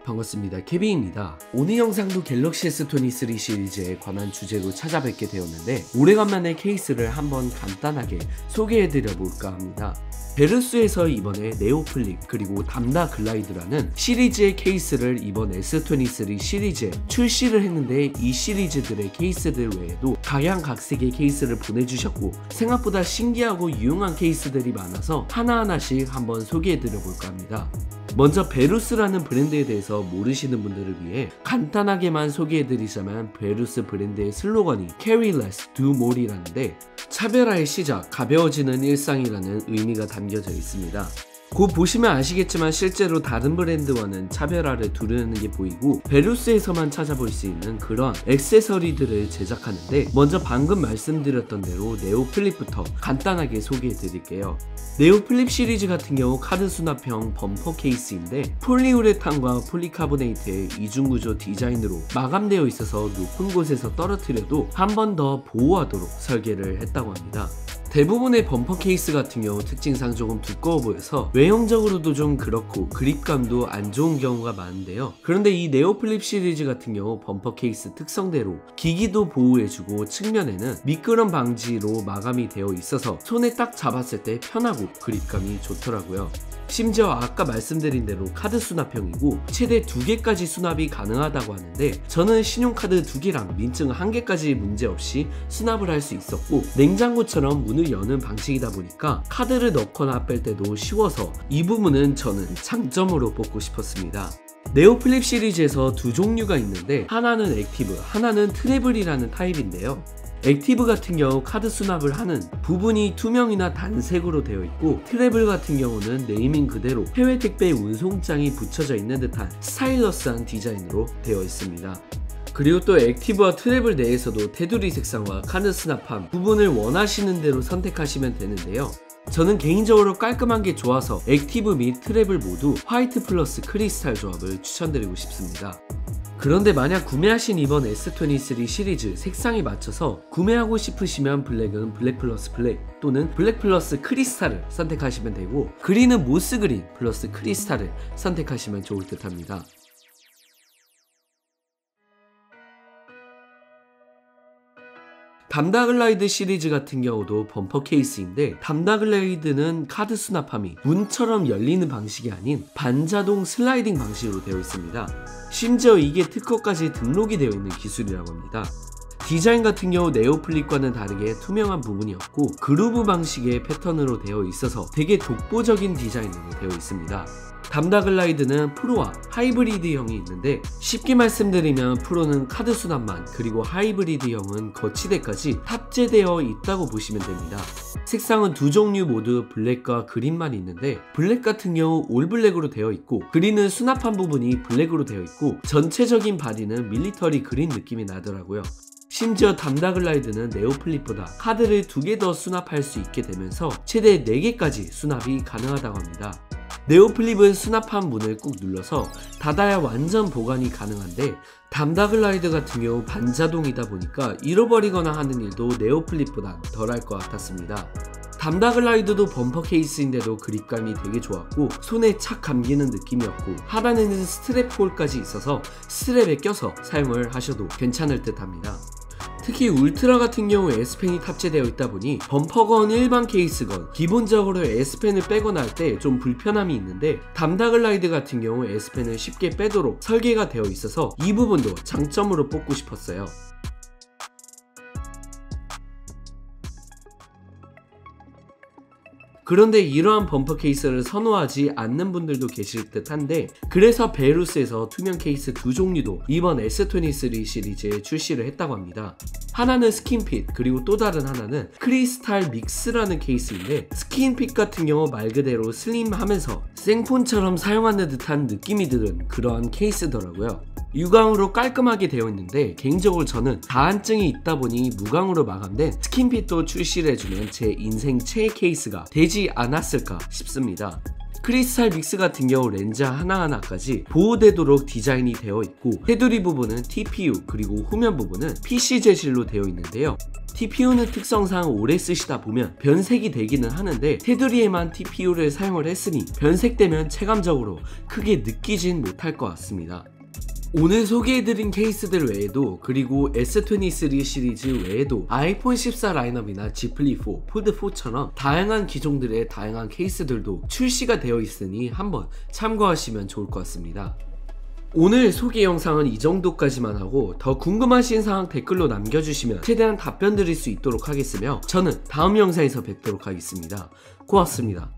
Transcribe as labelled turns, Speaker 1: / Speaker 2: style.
Speaker 1: 반갑습니다. 케빈입니다. 오늘 영상도 갤럭시 S23 시리즈에 관한 주제로 찾아뵙게 되었는데 오래간만에 케이스를 한번 간단하게 소개해드려 볼까 합니다. 베르스에서 이번에 네오 플립 그리고 담다 글라이드라는 시리즈의 케이스를 이번 S23 시리즈에 출시를 했는데 이 시리즈들의 케이스들 외에도 각양각색의 케이스를 보내주셨고 생각보다 신기하고 유용한 케이스들이 많아서 하나하나씩 한번 소개해드려 볼까 합니다. 먼저 베루스라는 브랜드에 대해서 모르시는 분들을 위해 간단하게만 소개해드리자면 베루스 브랜드의 슬로건이 Carry Less, Do More이라는데 차별화의 시작, 가벼워지는 일상이라는 의미가 담겨져 있습니다. 곧 보시면 아시겠지만 실제로 다른 브랜드와는 차별화를 두르는 게 보이고 베루스에서만 찾아볼 수 있는 그런 액세서리들을 제작하는데 먼저 방금 말씀드렸던 대로 네오 플립부터 간단하게 소개해 드릴게요. 네오 플립 시리즈 같은 경우 카드 수납형 범퍼 케이스인데 폴리우레탄과 폴리카보네이트의 이중구조 디자인으로 마감되어 있어서 높은 곳에서 떨어뜨려도 한 번 더 보호하도록 설계를 했다고 합니다. 대부분의 범퍼 케이스 같은 경우 특징상 조금 두꺼워 보여서 외형적으로도 좀 그렇고 그립감도 안 좋은 경우가 많은데요. 그런데 이 네오 플립 시리즈 같은 경우 범퍼 케이스 특성대로 기기도 보호해주고 측면에는 미끄럼 방지로 마감이 되어 있어서 손에 딱 잡았을 때 편하고 그립감이 좋더라고요. 심지어 아까 말씀드린 대로 카드 수납형이고 최대 2개까지 수납이 가능하다고 하는데 저는 신용카드 2개랑 민증 1개까지 문제없이 수납을 할 수 있었고 냉장고처럼 문을 여는 방식이다 보니까 카드를 넣거나 뺄 때도 쉬워서 이 부분은 저는 장점으로 뽑고 싶었습니다. 네오 플립 시리즈에서 두 종류가 있는데 하나는 액티브, 하나는 트래블이라는 타입인데요. 액티브 같은 경우 카드 수납을 하는 부분이 투명이나 단색으로 되어 있고 트래블 같은 경우는 네이밍 그대로 해외 택배 운송장이 붙여져 있는 듯한 스타일러스한 디자인으로 되어 있습니다. 그리고 또 액티브와 트래블 내에서도 테두리 색상과 카드 수납함 부분을 원하시는 대로 선택하시면 되는데요. 저는 개인적으로 깔끔한 게 좋아서 액티브 및 트래블 모두 화이트 플러스 크리스탈 조합을 추천드리고 싶습니다. 그런데 만약 구매하신 이번 S23 시리즈 색상에 맞춰서 구매하고 싶으시면 블랙은 블랙 플러스 블랙 또는 블랙 플러스 크리스탈을 선택하시면 되고 그린은 모스 그린 플러스 크리스탈을 선택하시면 좋을 듯 합니다. 담다 글라이드 시리즈 같은 경우도 범퍼 케이스인데 담다 글라이드는 카드 수납함이 문처럼 열리는 방식이 아닌 반자동 슬라이딩 방식으로 되어 있습니다. 심지어 이게 특허까지 등록이 되어 있는 기술이라고 합니다. 디자인 같은 경우 네오 플립과는 다르게 투명한 부분이 없고 그루브 방식의 패턴으로 되어 있어서 되게 독보적인 디자인으로 되어 있습니다. 담다 글라이드는 프로와 하이브리드형이 있는데 쉽게 말씀드리면 프로는 카드 수납만 그리고 하이브리드형은 거치대까지 탑재되어 있다고 보시면 됩니다. 색상은 두 종류 모두 블랙과 그린만 있는데 블랙 같은 경우 올블랙으로 되어 있고 그린은 수납한 부분이 블랙으로 되어 있고 전체적인 바디는 밀리터리 그린 느낌이 나더라고요. 심지어 담다 글라이드는 네오 플립보다 카드를 2개 더 수납할 수 있게 되면서 최대 4개까지 수납이 가능하다고 합니다. 네오 플립은 수납한 문을 꾹 눌러서 닫아야 완전 보관이 가능한데 담다 글라이드 같은 경우 반자동이다 보니까 잃어버리거나 하는 일도 네오 플립보단 덜할 것 같았습니다. 담다 글라이드도 범퍼 케이스인데도 그립감이 되게 좋았고 손에 착 감기는 느낌이었고 하단에는 스트랩 홀까지 있어서 스트랩에 껴서 사용을 하셔도 괜찮을 듯 합니다. 특히 울트라 같은 경우 S펜이 탑재되어 있다 보니 범퍼건 일반 케이스건 기본적으로 S펜을 빼거나 할 때 좀 불편함이 있는데 담다 글라이드 같은 경우 S펜을 쉽게 빼도록 설계가 되어 있어서 이 부분도 장점으로 뽑고 싶었어요. 그런데 이러한 범퍼 케이스를 선호하지 않는 분들도 계실 듯 한데 그래서 베루스에서 투명 케이스 두 종류도 이번 S23 시리즈에 출시를 했다고 합니다. 하나는 스킨핏 그리고 또 다른 하나는 크리스탈 믹스라는 케이스인데 스킨핏 같은 경우 말 그대로 슬림하면서 생폰처럼 사용하는 듯한 느낌이 드는 그러한 케이스더라고요. 유광으로 깔끔하게 되어 있는데 개인적으로 저는 다한증이 있다 보니 무광으로 마감된 스킨핏도 출시를 해주면 제 인생 최애 케이스가 되지 않았을까 싶습니다. 크리스탈 믹스 같은 경우 렌즈 하나하나까지 보호되도록 디자인이 되어 있고, 테두리 부분은 TPU 그리고 후면 부분은 PC 재질로 되어 있는데요. TPU는 특성상 오래 쓰시다 보면 변색이 되기는 하는데 테두리에만 TPU를 사용을 했으니 변색되면 체감적으로 크게 느끼진 못할 것 같습니다. 오늘 소개해드린 케이스들 외에도, 그리고 S23 시리즈 외에도 아이폰 14 라인업이나 Z 플립 4, 폴드 4처럼 다양한 기종들의 다양한 케이스들도 출시가 되어 있으니 한번 참고하시면 좋을 것 같습니다. 오늘 소개 영상은 이 정도까지만 하고, 더 궁금하신 사항 댓글로 남겨주시면 최대한 답변 드릴 수 있도록 하겠으며 저는 다음 영상에서 뵙도록 하겠습니다. 고맙습니다.